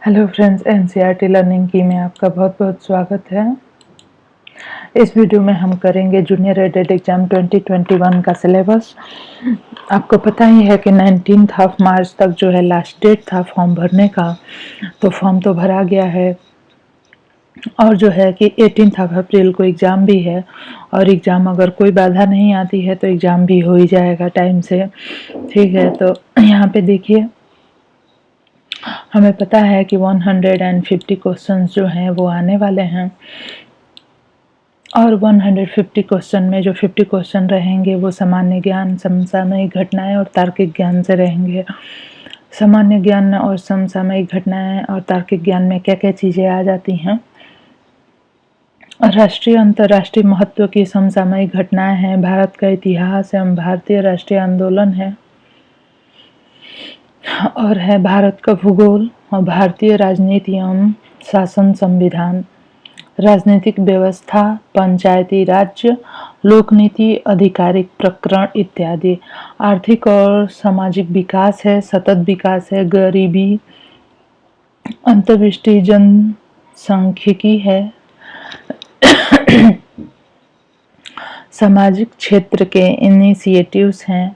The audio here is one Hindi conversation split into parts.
हेलो फ्रेंड्स, एनसीईआरटी लर्निंग की में आपका बहुत बहुत स्वागत है। इस वीडियो में हम करेंगे जूनियर एडेड एग्जाम 2021 का सिलेबस। आपको पता ही है कि 19 मार्च तक जो है लास्ट डेट था फॉर्म भरने का, तो फॉर्म तो भरा गया है और जो है कि 18 अप्रैल को एग्ज़ाम भी है और एग्ज़ाम अगर कोई बाधा नहीं आती है तो एग्ज़ाम भी हो ही जाएगा टाइम से। ठीक है, तो यहाँ पे देखिए, हमें पता है कि 150 क्वेश्चंस जो हैं वो आने वाले हैं और 150 क्वेश्चन में जो 50 क्वेश्चन रहेंगे वो सामान्य ज्ञान, समसामयिक घटनाएं और तार्किक ज्ञान से रहेंगे। सामान्य ज्ञान और समसामयिक घटनाएं और तार्किक ज्ञान में क्या क्या चीज़ें आ जाती हैं। राष्ट्रीय अंतर्राष्ट्रीय महत्व की समसामयिक घटनाएं हैं, भारत का इतिहास एवं भारतीय राष्ट्रीय आंदोलन है और है भारत का भूगोल और भारतीय राजनीति एवं शासन संविधान, राजनीतिक व्यवस्था, पंचायती राज्य, लोकनीति, आधिकारिक प्रकरण इत्यादि। आर्थिक और सामाजिक विकास है, सतत विकास है, गरीबी, अंतर्दृष्टि, जनसांख्यिकी है, सामाजिक क्षेत्र के इनिशिएटिव्स हैं,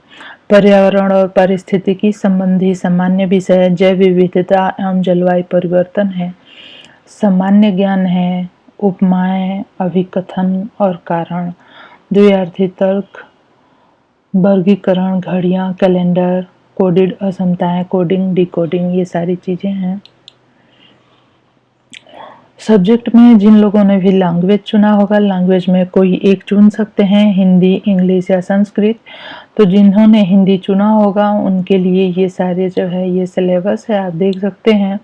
पर्यावरण और पारिस्थितिकी संबंधी सामान्य विषय, जैव विविधता एवं जलवायु परिवर्तन है, सामान्य ज्ञान है, उपमाएं, अभिकथन और कारण, द्विअर्थी तर्क, वर्गीकरण, घड़ियां, कैलेंडर, कोडिड असमताएं, कोडिंग, डिकोडिंग, ये सारी चीज़ें हैं। सब्जेक्ट में जिन लोगों ने भी लैंग्वेज चुना होगा, लैंग्वेज में कोई एक चुन सकते हैं, हिंदी, इंग्लिश या संस्कृत। तो जिन्होंने हिंदी चुना होगा उनके लिए ये सारे जो है ये सिलेबस है, आप देख सकते हैं।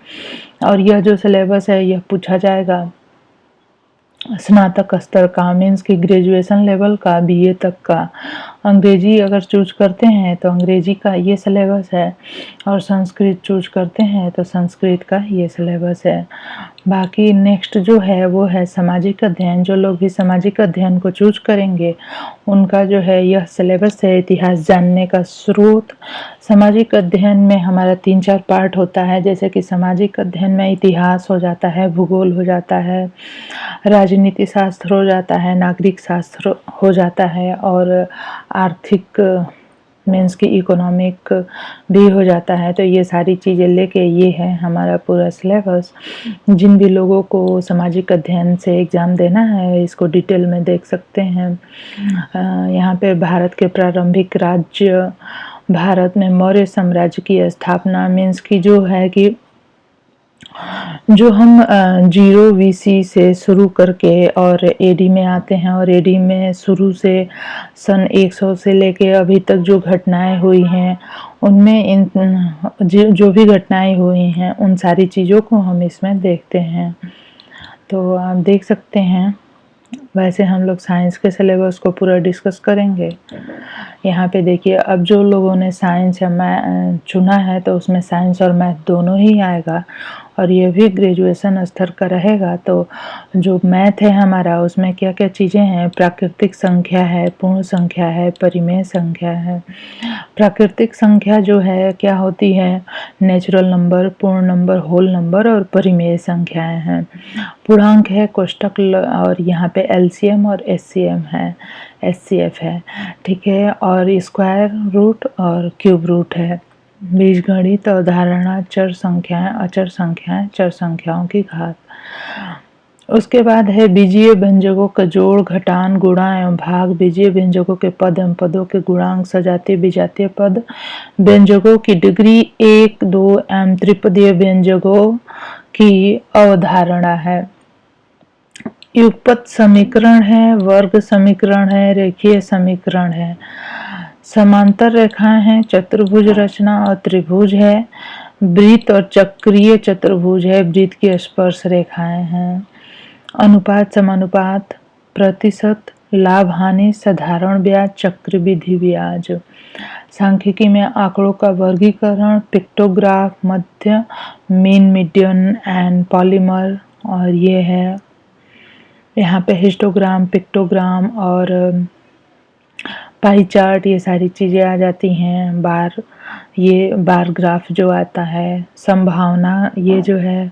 और यह जो सिलेबस है यह पूछा जाएगा स्नातक स्तर का, मीन्स की ग्रेजुएशन लेवल का, बीए तक का। अंग्रेजी अगर चूज करते हैं तो अंग्रेजी का ये सिलेबस है और संस्कृत चूज करते हैं तो संस्कृत का ये सिलेबस है। बाकी नेक्स्ट जो है वो है सामाजिक अध्ययन। जो लोग भी सामाजिक अध्ययन को चूज करेंगे उनका जो है यह सिलेबस है, इतिहास जानने का स्रोत। सामाजिक अध्ययन में हमारा 3-4 पार्ट होता है, जैसे कि सामाजिक अध्ययन में इतिहास हो जाता है, भूगोल हो जाता है, राजनीति शास्त्र हो जाता है, नागरिक शास्त्र हो जाता है और आर्थिक मीन्स की इकोनॉमिक भी हो जाता है। तो ये सारी चीज़ें लेके ये है हमारा पूरा सिलेबस। जिन भी लोगों को सामाजिक अध्ययन से एग्ज़ाम देना है इसको डिटेल में देख सकते हैं। यहाँ पे भारत के प्रारंभिक राज्य, भारत में मौर्य साम्राज्य की स्थापना, मीन्स की जो है कि जो हम 0 BC से शुरू करके और एडी में आते हैं और एडी में शुरू से सन 100 से लेके अभी तक जो घटनाएं हुई हैं उनमें इन जो भी घटनाएं हुई हैं उन सारी चीज़ों को हम इसमें देखते हैं। तो आप देख सकते हैं। वैसे हम लोग साइंस के सिलेबस को पूरा डिस्कस करेंगे। यहाँ पे देखिए, अब जो लोगों ने साइंस या मैथ चुना है तो उसमें साइंस और मैथ दोनों ही आएगा और ये भी ग्रेजुएशन स्तर का रहेगा। तो जो मैथ है हमारा उसमें क्या क्या चीज़ें हैं, प्राकृतिक संख्या है, पूर्ण संख्या है, परिमेय संख्या है। प्राकृतिक संख्या जो है क्या होती है, नेचुरल नंबर, पूर्ण नंबर, होल नंबर और परिमेय संख्याएं हैं। पूर्णांक है कोष्टक और यहाँ पे एलसीएम और एचसीएम है, एचसीएफ है, ठीक है। और स्क्वायर रूट और क्यूब रूट है। बीजगणित, अवधारणा, चर संख्याएं, अचर संख्याएं, चर संख्याओं की घात। उसके बाद है बीजीय व्यंजकों का जोड़, घटान, गुणा एवं भाग, बीजीय व्यंजकों के पद एवं पदों के गुणांक, सजातीय विजातीय पद, व्यंजकों की डिग्री, 1, 2 एवं त्रिपदीय व्यंजकों की अवधारणा है। युगपत समीकरण है, वर्ग समीकरण है, रेखीय समीकरण है, समांतर रेखाएं हैं, चतुर्भुज रचना और त्रिभुज है, वृत्त और चक्रीय चतुर्भुज है, वृत्त की स्पर्श रेखाएं हैं, अनुपात, समानुपात, प्रतिशत, लाभ हानि, साधारण ब्याज, चक्रवृद्धि ब्याज। सांख्यिकी में आंकड़ों का वर्गीकरण, pictograph, Madhya, mean, median and polymer. और ये है यहाँ पे हिस्टोग्राम, पिक्टोग्राम और पाई चार्ट, ये सारी चीज़ें आ जाती हैं। ये बार ग्राफ जो आता है, संभावना ये जो है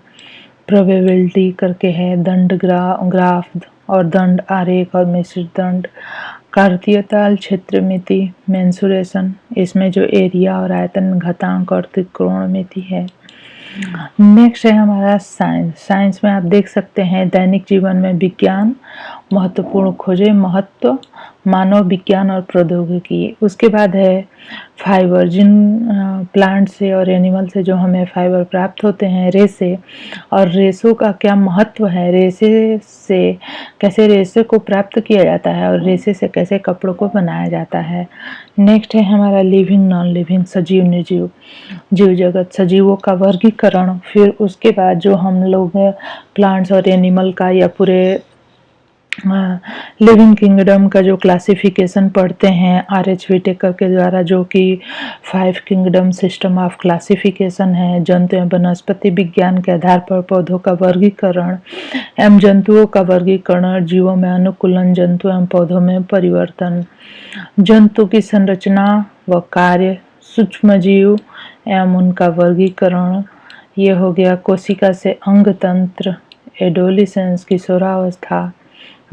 प्रोबेबिलिटी करके है, दंड ग्राफ और दंड आरेख और मिश्रित दंड, कार्तीय ताल, क्षेत्रमिति, मेंसुरेशन, इसमें जो एरिया और आयतन घातांक और त्रिकोणमिति है। नेक्स्ट है हमारा साइंस। साइंस में आप देख सकते हैं दैनिक जीवन में विज्ञान, महत्वपूर्ण खोजें, महत्व, मानव विज्ञान और प्रौद्योगिकी। उसके बाद है फाइबर, जिन प्लांट से और एनिमल से जो हमें फाइबर प्राप्त होते हैं, रेसे, और रेसों का क्या महत्व है, रेसे से कैसे रेसे को प्राप्त किया जाता है और रेसे से कैसे कपड़ों को बनाया जाता है। नेक्स्ट है हमारा लिविंग, नॉन लिविंग, सजीव, निर्जीव, जीव जगत, सजीवों का वर्गीकरण। फिर उसके बाद जो हम लोग प्लांट्स और एनिमल का या पूरे लिविंग किंगडम का जो क्लासिफिकेशन पढ़ते हैं RH विटेकर के द्वारा, जो कि 5 किंगडम सिस्टम ऑफ क्लासिफिकेशन है। जंतु एवं वनस्पति विज्ञान के आधार पर पौधों का वर्गीकरण एवं जंतुओं का वर्गीकरण, जीवों में अनुकूलन, जंतु एवं पौधों में परिवर्तन, जंतु की संरचना व कार्य, सूक्ष्मजीव एवं उनका वर्गीकरण, ये हो गया कोशिका से अंग तंत्र, एडोलिसेंस, किशोरावस्था,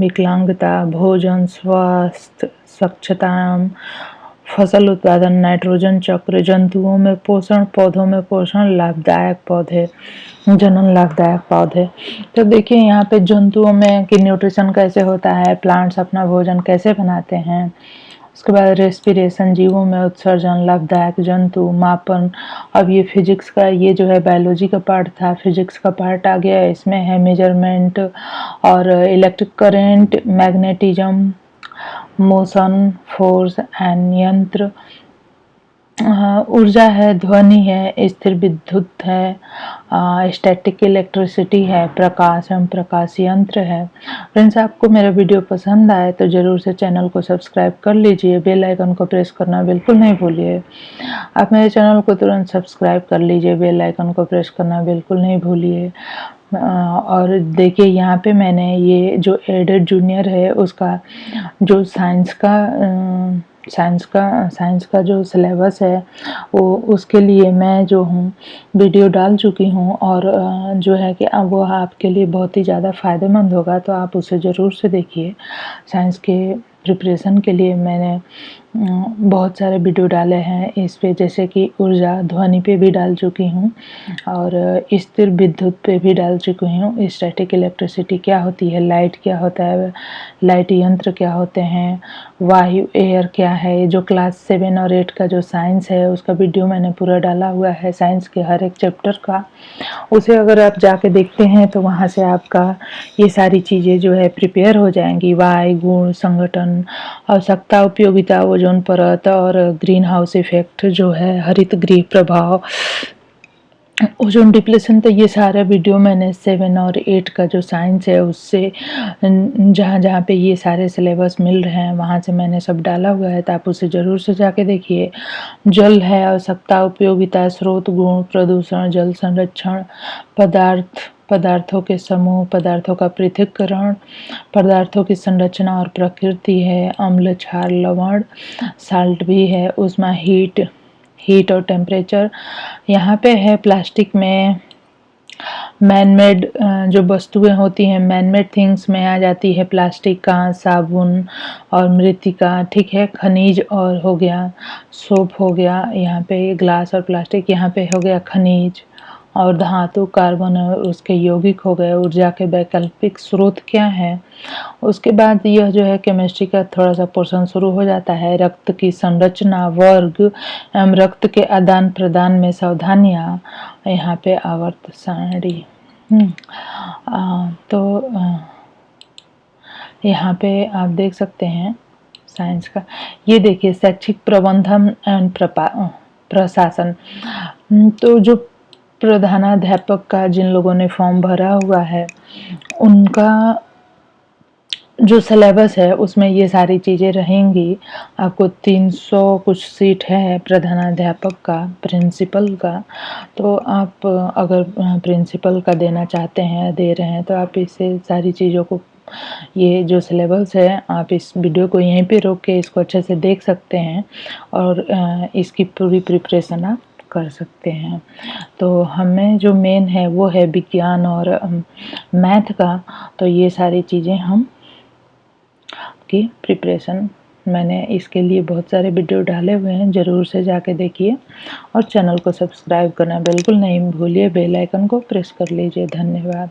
विकलांगता, भोजन, स्वास्थ्य, स्वच्छता, फसल उत्पादन, नाइट्रोजन चक्र, जंतुओं में पोषण, पौधों में पोषण, लाभदायक पौधे, जनन लाभदायक पौधे। तो देखिए यहाँ पे जंतुओं में कि न्यूट्रिशन कैसे होता है, प्लांट्स अपना भोजन कैसे बनाते हैं। उसके बाद रेस्पिरेशन, जीवों में उत्सर्जन, लाभदायक जंतु, मापन। अब ये फिजिक्स का, ये जो है बायोलॉजी का पार्ट था, फिजिक्स का पार्ट आ गया। इसमें है मेजरमेंट और electric current, magnetism, motion, force and यंत्र, ऊर्जा है, ध्वनि है, स्थिर विद्युत है, स्टैटिक इलेक्ट्रिसिटी है, प्रकाश एवं प्रकाश यंत्र है। फ्रेंड्स, आपको मेरा वीडियो पसंद आए तो ज़रूर से चैनल को सब्सक्राइब कर लीजिए, बेल आइकन को प्रेस करना बिल्कुल नहीं भूलिए। आप मेरे चैनल को तुरंत सब्सक्राइब कर लीजिए, बेल आइकन को प्रेस करना बिल्कुल नहीं भूलिए। और देखिए यहाँ पे मैंने ये जो एडेड जूनियर है उसका जो साइंस का जो सिलेबस है वो, उसके लिए मैं जो हूँ वीडियो डाल चुकी हूँ, और जो है कि अब वो आपके लिए बहुत ही ज़्यादा फ़ायदेमंद होगा, तो आप उसे ज़रूर से देखिए। साइंस के प्रिपरेशन के लिए मैंने बहुत सारे वीडियो डाले हैं इस पे, जैसे कि ऊर्जा, ध्वनि पे भी डाल चुकी हूँ और स्थिर विद्युत पे भी डाल चुकी हूँ। स्टैटिक इलेक्ट्रिसिटी क्या होती है, लाइट क्या होता है, लाइट यंत्र क्या होते हैं, वायु एयर क्या है, जो क्लास 7 और 8 का जो साइंस है उसका वीडियो मैंने पूरा डाला हुआ है, साइंस के हर एक चैप्टर का। उसे अगर आप जाके देखते हैं तो वहाँ से आपका ये सारी चीज़ें जो है प्रिपेयर हो जाएंगी। वायु गुण, संगठन, आवश्यकता, उपयोगिता, ओजोन परत और ग्रीन हाउस इफेक्ट जो है, हरित गृह प्रभाव, ओजोन डिप्लेशन। तो ये सारा वीडियो मैंने 7 और 8 का जो साइंस है उससे जहाँ जहाँ पे ये सारे सिलेबस मिल रहे हैं वहाँ से मैंने सब डाला हुआ है, तो आप उसे ज़रूर से जाके देखिए। जल है, आवश्यकता, उपयोगिता, स्रोत, गुण, प्रदूषण, जल संरक्षण, पदार्थों के समूह, पदार्थों का पृथक्करण, पदार्थों की संरचना और प्रकृति है, अम्ल, क्षार, लवण, साल्ट भी है, उष्मा, हीट और टेम्परेचर। यहाँ पे है प्लास्टिक में मैन मेड जो वस्तुएं होती हैं, मैन मेड थिंग्स में आ जाती है प्लास्टिक, का साबुन और मृतिका, ठीक है, खनिज और हो गया सोप, हो गया यहाँ पे ग्लास और प्लास्टिक, यहाँ पे हो गया खनिज और धातु, कार्बन और उसके यौगिक हो गए। ऊर्जा के वैकल्पिक स्रोत क्या है। उसके बाद यह जो है केमिस्ट्री का थोड़ा सा पोर्शन शुरू हो जाता है। रक्त की संरचना, वर्ग एवं रक्त के आदान प्रदान में सावधानियाँ, यहाँ पे आवर्त सारणी। तो यहाँ पे आप देख सकते हैं साइंस का। ये देखिए शैक्षिक प्रबंधन एवं प्रशासन। तो जो प्रधानाध्यापक का जिन लोगों ने फॉर्म भरा हुआ है उनका जो सिलेबस है उसमें ये सारी चीज़ें रहेंगी। आपको 300 कुछ सीट है प्रधानाध्यापक का, प्रिंसिपल का। तो आप अगर प्रिंसिपल का देना चाहते हैं, दे रहे हैं, तो आप इससे सारी चीज़ों को ये जो सिलेबस है, आप इस वीडियो को यहीं पे रोक के इसको अच्छे से देख सकते हैं और इसकी पूरी प्रिपरेशन आप कर सकते हैं। तो हमें जो मेन है वो है विज्ञान और मैथ का। तो ये सारी चीज़ें हम की प्रिपरेशन, मैंने इसके लिए बहुत सारे वीडियो डाले हुए हैं, ज़रूर से जाके देखिए और चैनल को सब्सक्राइब करना बिल्कुल नहीं भूलिए, बेल आइकन को प्रेस कर लीजिए। धन्यवाद।